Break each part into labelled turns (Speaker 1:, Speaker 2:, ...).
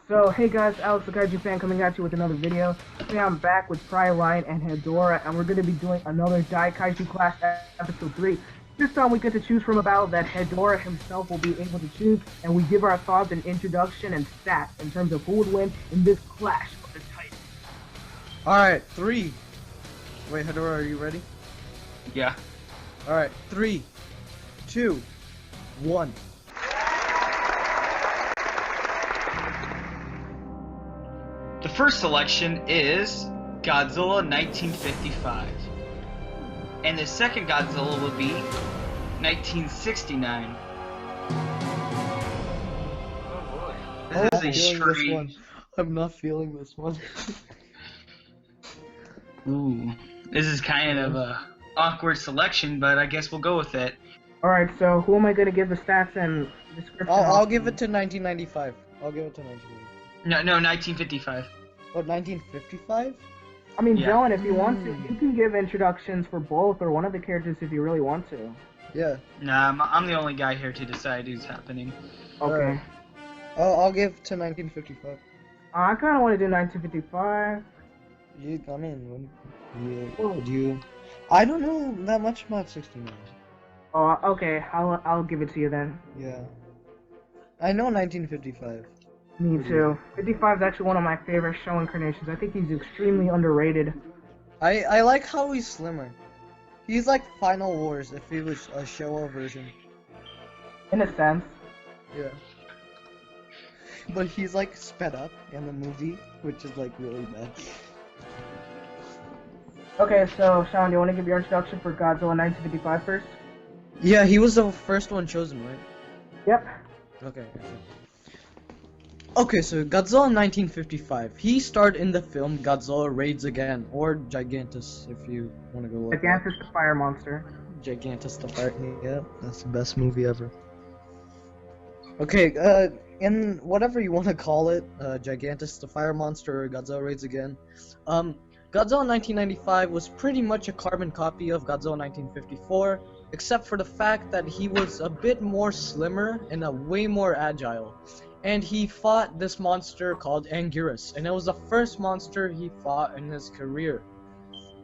Speaker 1: So, hey guys, Alex the Kaiju fan coming at you with another video. Today I'm back with Line and Hedorah, and we're going to be doing another Daikaiju Clash episode 3. This time we get to choose from a battle that Hedorah himself will be able to choose, and we give our thoughts and introduction and stats in terms of who would win in this Clash of the Titans.
Speaker 2: Alright, 3. Wait, Hedorah, are you ready?
Speaker 3: Yeah.
Speaker 2: Alright, 3, 2, 1.
Speaker 3: The first selection is Godzilla 1955. And the second Godzilla will be 1969. Oh boy. This is a strange...
Speaker 2: I'm not feeling this one.
Speaker 3: Ooh. This is kind of a awkward selection, but I guess we'll go with it.
Speaker 1: Alright, so who am I going to give the stats and description?
Speaker 2: I'll give it to 1995. I'll give it to 1995.
Speaker 3: No, 1955.
Speaker 2: Oh, 1955?
Speaker 1: I mean,
Speaker 3: Yeah.
Speaker 1: Dylan, if you want to, you can give introductions for both or one of the characters if you really want to.
Speaker 2: Yeah.
Speaker 3: Nah, I'm the only guy here to decide who's happening.
Speaker 1: Okay.
Speaker 2: I'll give to 1955.
Speaker 1: I kind of want to do 1955.
Speaker 2: I mean, I don't know that much about 69.
Speaker 1: Oh, okay, I'll give it to you then.
Speaker 2: Yeah. I know 1955.
Speaker 1: Me too. 55 is actually one of my favorite show incarnations. I think he's extremely underrated.
Speaker 2: I like how he's slimmer. He's like Final Wars if he was a Showa version.
Speaker 1: In a sense.
Speaker 2: Yeah. But he's like sped up in the movie, which is like really bad.
Speaker 1: Okay, so Shaan, do you want to give your introduction for Godzilla 1955 first?
Speaker 2: Yeah, he was the first one chosen, right?
Speaker 1: Yep.
Speaker 2: Okay. Okay, so Godzilla 1955. He starred in the film Godzilla Raids Again, or Gigantus, if you want to go look.
Speaker 1: Gigantus the Fire Monster.
Speaker 2: Gigantus the Fire. Yeah, that's the best movie ever. Okay, in whatever you want to call it, Gigantus the Fire Monster or Godzilla Raids Again, Godzilla 1995 was pretty much a carbon copy of Godzilla 1954, except for the fact that he was a bit more slimmer and way more agile. And he fought this monster called Anguirus, and it was the first monster he fought in his career.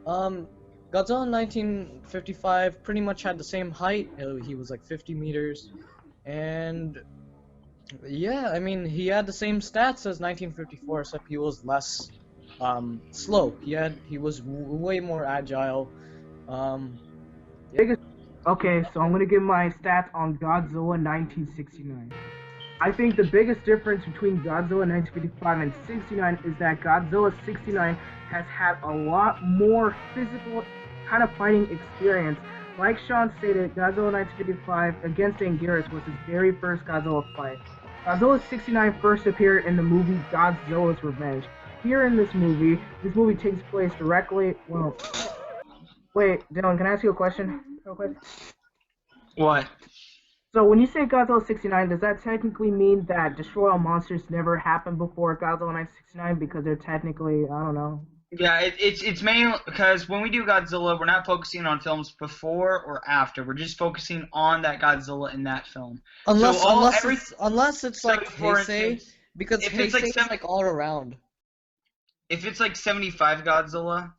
Speaker 2: Godzilla 1955 pretty much had the same height. He was like 50 meters, and yeah, I mean, he had the same stats as 1954, except he was less slow. He was way more agile.
Speaker 1: Okay, so I'm gonna give my stats on Godzilla 1969. I think the biggest difference between Godzilla 1955 and 69 is that Godzilla 69 has had a lot more physical kind of fighting experience. Like Shaan stated, Godzilla 1955 against Anguirus was his very first Godzilla fight. Godzilla 69 first appeared in the movie Godzilla's Revenge. Here in this movie takes place directly, well, wait, Dylan, can I ask you a question real quick?
Speaker 3: What?
Speaker 1: So when you say Godzilla 69, does that technically mean that Destroy All Monsters never happened before Godzilla 1969 because they're technically, I don't know.
Speaker 3: Yeah, it's mainly because when we do Godzilla, we're not focusing on films before or after. We're just focusing on that Godzilla in that film.
Speaker 2: Unless it's
Speaker 3: so
Speaker 2: like
Speaker 3: for
Speaker 2: Heisei,
Speaker 3: instance,
Speaker 2: because
Speaker 3: if it's
Speaker 2: Heisei is like all around.
Speaker 3: If it's like 75 Godzilla,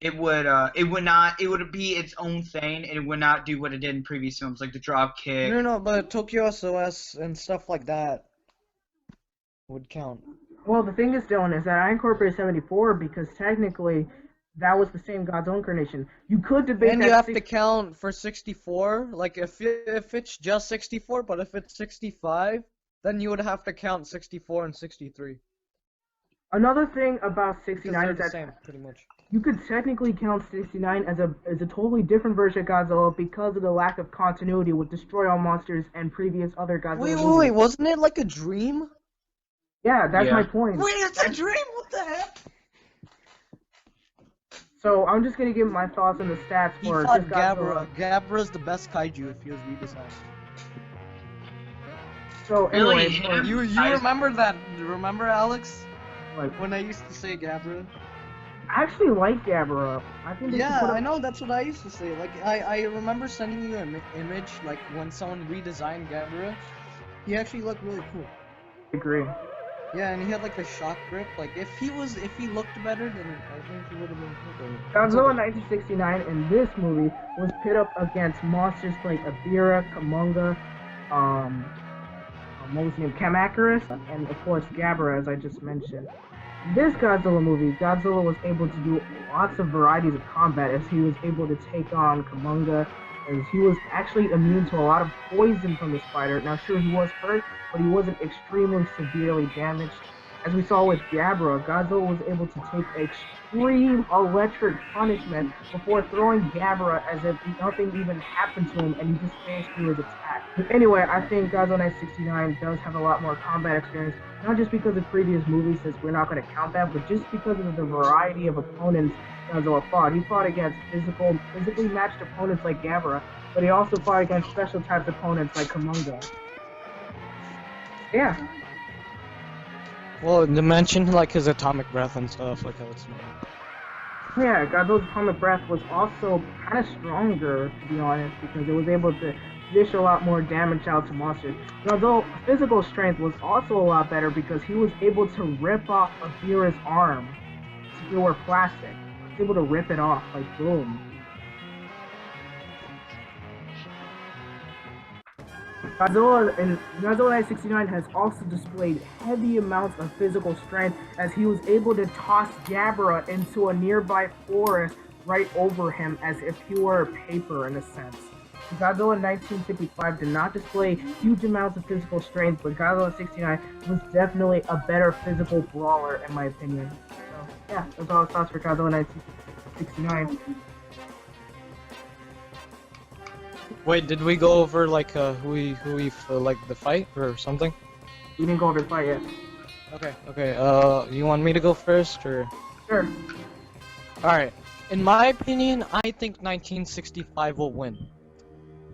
Speaker 3: it would be its own thing, and it would not do what it did in previous films, like the drop kick.
Speaker 2: No, but Tokyo SOS and stuff like that would count.
Speaker 1: Well, the thing is, Dylan, is that I incorporated 74 because technically that was the same Godzilla incarnation. You could debate
Speaker 2: and
Speaker 1: that.
Speaker 2: You have to count for 64. Like if it's just 64, but if it's 65, then you would have to count 64 and 63.
Speaker 1: Another thing about 69 is that
Speaker 2: same, pretty much.
Speaker 1: You could technically count 69 as a totally different version of Godzilla because of the lack of continuity with Destroy All Monsters and previous other Godzilla movies.
Speaker 2: Wait, wasn't it like a dream?
Speaker 1: Yeah, that's my point.
Speaker 2: Wait, it's a dream? What the heck?
Speaker 1: So I'm just gonna give my thoughts on the stats for
Speaker 2: He fought
Speaker 1: just Godzilla.
Speaker 2: Gabra's the best kaiju if he was redesigned.
Speaker 1: So anyway,
Speaker 3: Really?
Speaker 2: You remember that? Remember, Alex?
Speaker 1: Like,
Speaker 2: when I used to say Gabra?
Speaker 1: I actually like Hedorah. I think
Speaker 2: I know, that's what I used to say. Like, I remember sending you an image, like, when someone redesigned Hedorah. He actually looked really cool.
Speaker 1: agree.
Speaker 2: Yeah, and he had like the shock grip. Like if he looked better, then I think he would have been good.
Speaker 1: Godzilla 1969 in this movie was pit up against monsters like Ebirah, Kamunga, what was his name, Kamacuras, and of course Gabara, as I just mentioned. In this Godzilla movie, Godzilla was able to do lots of varieties of combat as he was able to take on Kamunga, as he was actually immune to a lot of poison from the spider. Now sure, he was hurt, but he wasn't extremely severely damaged. As we saw with Gabara, Godzilla was able to take extreme electric punishment before throwing Gabara as if nothing even happened to him and he just finished through his attack. But anyway, I think Godzilla 969 does have a lot more combat experience, not just because of previous movies, since we're not going to count that, but just because of the variety of opponents Godzilla fought. He fought against physically matched opponents like Gabara, but he also fought against special types of opponents like Kamunga. Yeah.
Speaker 2: Well, to mention like his atomic breath and stuff, like how it's.
Speaker 1: Yeah, Godzilla's atomic breath was also kind of stronger, to be honest, because it was able to dish a lot more damage out to monsters. Godzilla's physical strength was also a lot better because he was able to rip off Ebirah's arm as if it were plastic. He was able to rip it off, like boom. Godzilla 969 has also displayed heavy amounts of physical strength as he was able to toss Gabara into a nearby forest right over him as if he were paper in a sense. Godzilla 1955 did not display huge amounts of physical strength, but Godzilla 69 was definitely a better physical brawler in my opinion. So yeah, that's all the thoughts for Godzilla 1969.
Speaker 2: Wait, did we go over like who we like the fight or something?
Speaker 1: You didn't go over the fight yet.
Speaker 2: Okay. You want me to go first or?
Speaker 1: Sure.
Speaker 2: All right. In my opinion, I think 1965 will win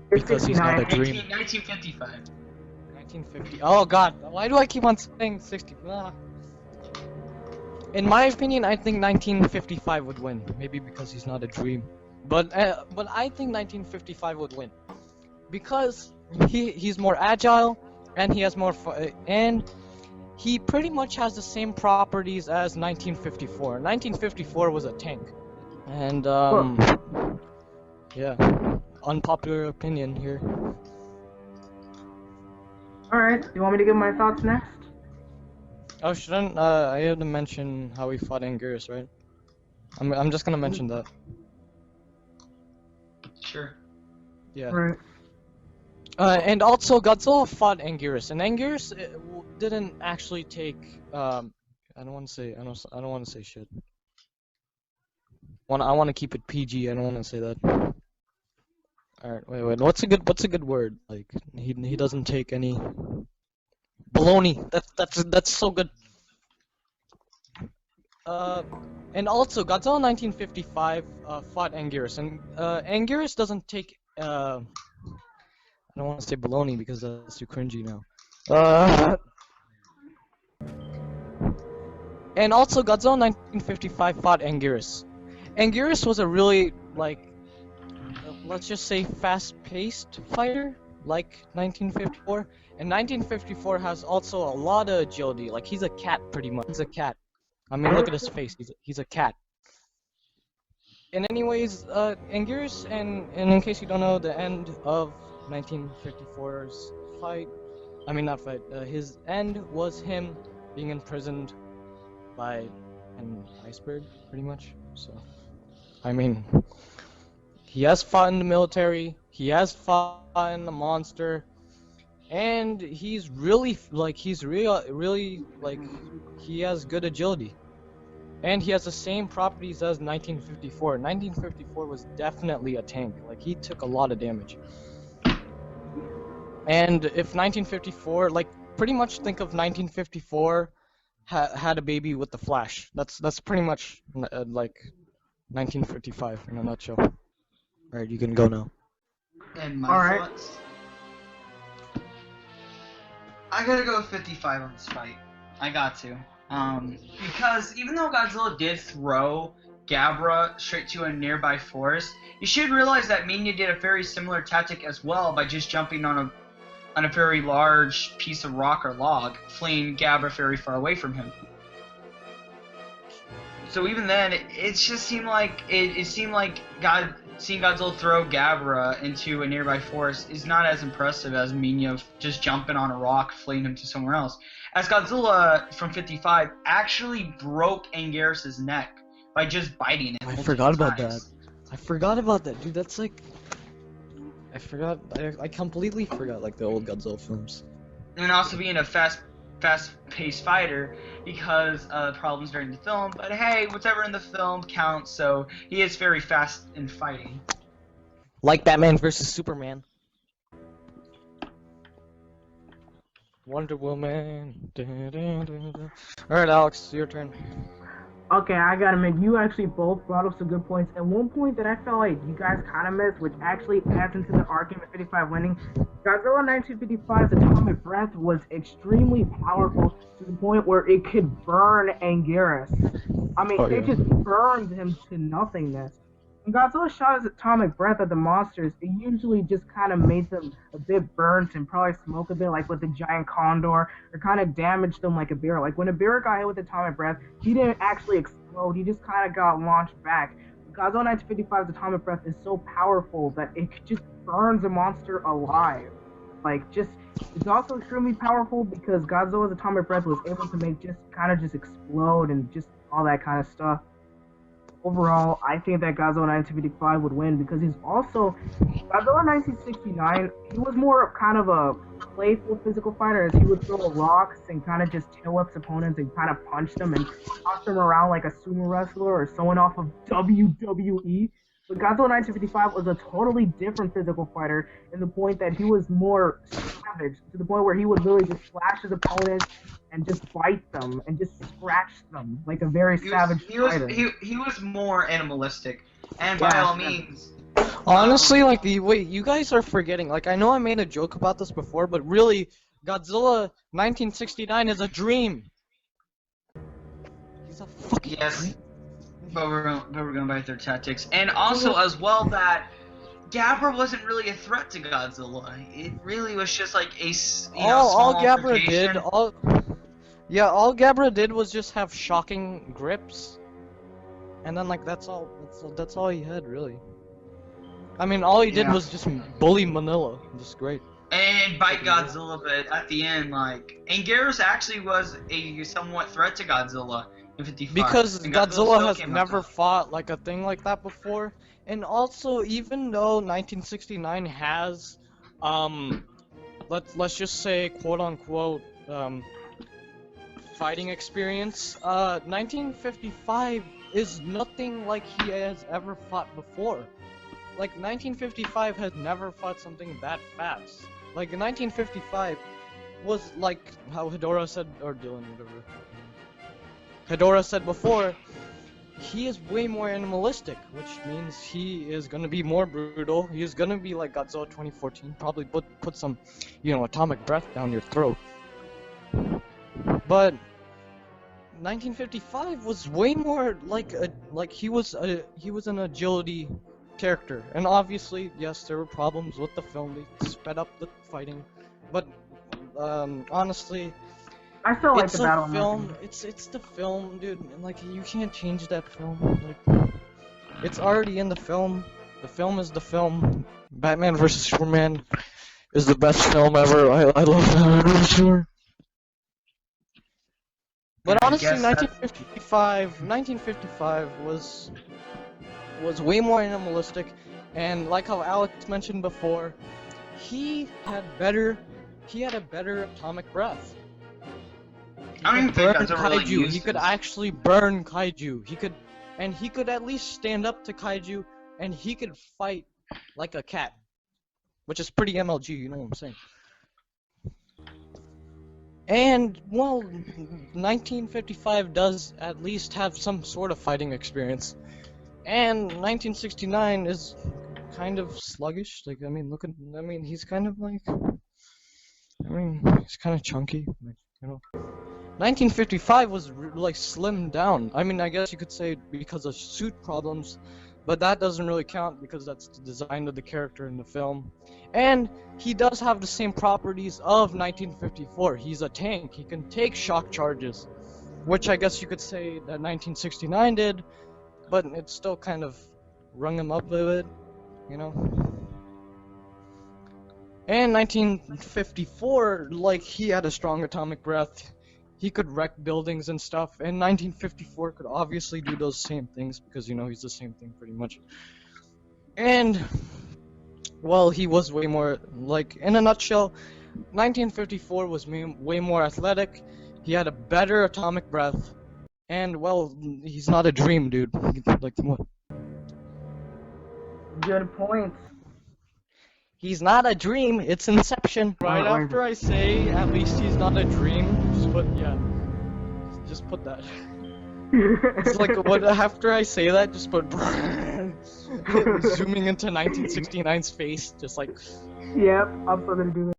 Speaker 2: because he's not a dream.
Speaker 3: 1955.
Speaker 2: 1950. Oh God, why do I keep on saying 60? In my opinion, I think 1955 would win. Maybe because he's not a dream. But I think 1955 would win because he's more agile and he has more and he pretty much has the same properties as 1954. 1954 was a tank, and yeah, unpopular opinion here.
Speaker 1: All right. Do you want me to give my thoughts next?
Speaker 2: Oh, shouldn't I have to mention how he fought Anguirus, right? I'm just gonna mention that.
Speaker 3: Sure.
Speaker 2: Yeah.
Speaker 1: Right.
Speaker 2: And also Godzilla fought Anguirus, and Anguirus didn't actually take. I don't want to say shit. I want to keep it PG. I don't want to say that. All right, wait. What's a good word? Like he doesn't take any. Baloney. That's so good. And also Godzilla 1955 fought Anguirus, and Anguirus doesn't take. I don't want to say baloney because that's too cringy now. And also Godzilla 1955 fought Anguirus. Anguirus was a really let's just say fast-paced fighter like 1954. And 1954 has also a lot of agility. Like he's a cat pretty much. He's a cat. I mean, look at his face. He's a cat. And anyways, Anguirus, and in case you don't know, the end of 1954's fight, I mean not fight, his end was him being imprisoned by an iceberg, pretty much. So, I mean, he has fought in the military, he has fought in the monster, and he's really he has good agility. And he has the same properties as 1954. 1954 was definitely a tank. Like, he took a lot of damage. And if 1954, pretty much think of 1954 had a baby with the Flash. That's pretty much, 1955 in a nutshell. Alright, you can go now.
Speaker 3: And my thoughts? I gotta go with 55 on this fight. I got to. Because even though Godzilla did throw Gabara straight to a nearby forest, you should realize that Minya did a very similar tactic as well by just jumping on on a very large piece of rock or log, fleeing Gabra very far away from him. So even then, it just seemed like seeing Godzilla throw Gabra into a nearby forest is not as impressive as Minya just jumping on a rock, fleeing him to somewhere else. As Godzilla from 55 actually broke Anguirus' neck by just biting it.
Speaker 2: I forgot about that.
Speaker 3: times.
Speaker 2: I forgot about that, dude. That's like, I completely forgot like the old Godzilla films.
Speaker 3: And also being a fast-paced fighter because problems during the film. But hey, whatever in the film counts. So he is very fast in fighting.
Speaker 2: Like Batman versus Superman. Wonder Woman. Alright, Alex, your turn.
Speaker 1: Okay, I gotta admit, you actually both brought up some good points. And one point that I felt like you guys kind of missed, which actually adds into the argument 55 winning, Godzilla 1955's atomic breath was extremely powerful to the point where it could burn Anguirus. I mean, it just burned him to nothingness. When Godzilla shot his atomic breath at the monsters, it usually just kind of made them a bit burnt and probably smoke a bit, like with the giant condor, or kind of damaged them like a bear. Like when a bear got hit with atomic breath, he didn't actually explode, he just kind of got launched back. Godzilla 1955's atomic breath is so powerful that it just burns a monster alive. It's also extremely powerful because Godzilla's atomic breath was able to make just explode and just all that kind of stuff. Overall, I think that Godzilla 1955 would win because he's also Godzilla 1969. He was more of kind of a playful physical fighter, as he would throw rocks and kind of just tail up opponents and kind of punch them and toss them around like a sumo wrestler or someone off of WWE. But Godzilla 1955 was a totally different physical fighter in the point that he was more savage, to the point where he would really just slash his opponents and just bite them and just scratch them like a very savage fighter.
Speaker 3: He was more animalistic, and by all means.
Speaker 2: Honestly, like wait, you guys are forgetting. Like I know I made a joke about this before, but really, Godzilla 1969 is a dream. He's a fucking dream.
Speaker 3: But we're going by their tactics, and also as well that Gabra wasn't really a threat to Godzilla. It really was just like a
Speaker 2: all Gabra did. All Gabra did was just have shocking grips, and then like that's all he had really. I mean, all he did was just bully Manila. Just great.
Speaker 3: And bite Godzilla, but at the end, like Anguirus actually was a somewhat threat to Godzilla.
Speaker 2: Because Godzilla has never fought like a thing like that before, and also even though 1969 has, let's just say quote unquote fighting experience, 1955 is nothing like he has ever fought before. Like 1955 has never fought something that fast. Like 1955 was like how Hedorah said, or Dylan, whatever. Hedorah said before, he is way more animalistic, which means he is gonna be more brutal. He is gonna be like Godzilla 2014, probably put some, atomic breath down your throat. But 1955 was way more like he was an agility character, and obviously, yes, there were problems with the film. They sped up the fighting, but honestly.
Speaker 1: I still like the battle.
Speaker 2: Film. It's the film, dude. And like you can't change that film. Like it's already in the film. The film is the film. Batman vs Superman is the best film ever. I love Batman vs Superman. But honestly, 1955 was way more animalistic, and like how Alex mentioned before, he had a better atomic breath.
Speaker 3: I don't even think that's really used.
Speaker 2: He could actually burn kaiju. He could at least stand up to kaiju, and he could fight like a cat, which is pretty MLG. You know what I'm saying? And well, 1955 does at least have some sort of fighting experience, and 1969 is kind of sluggish. Like he's kind of like, he's kind of chunky. Like, 1955 was like slimmed down. I mean, I guess you could say because of suit problems, but that doesn't really count because that's the design of the character in the film. And he does have the same properties of 1954. He's a tank. He can take shock charges, which I guess you could say that 1969 did, but it still kind of rung him up a bit, you know? And 1954, like, he had a strong atomic breath. He could wreck buildings and stuff, and 1954 could obviously do those same things because, you know, he's the same thing pretty much. And, well, he was way more, like, in a nutshell, 1954 was way more athletic. He had a better atomic breath, and, well, he's not a dream, dude. Like, what?
Speaker 1: Good points.
Speaker 2: He's not a dream, it's Inception. Right after I say, at least he's not a dream, just put that. It's like, what, after I say that, just put zooming into 1969's face, just like...
Speaker 1: Yep, I'm still gonna do it.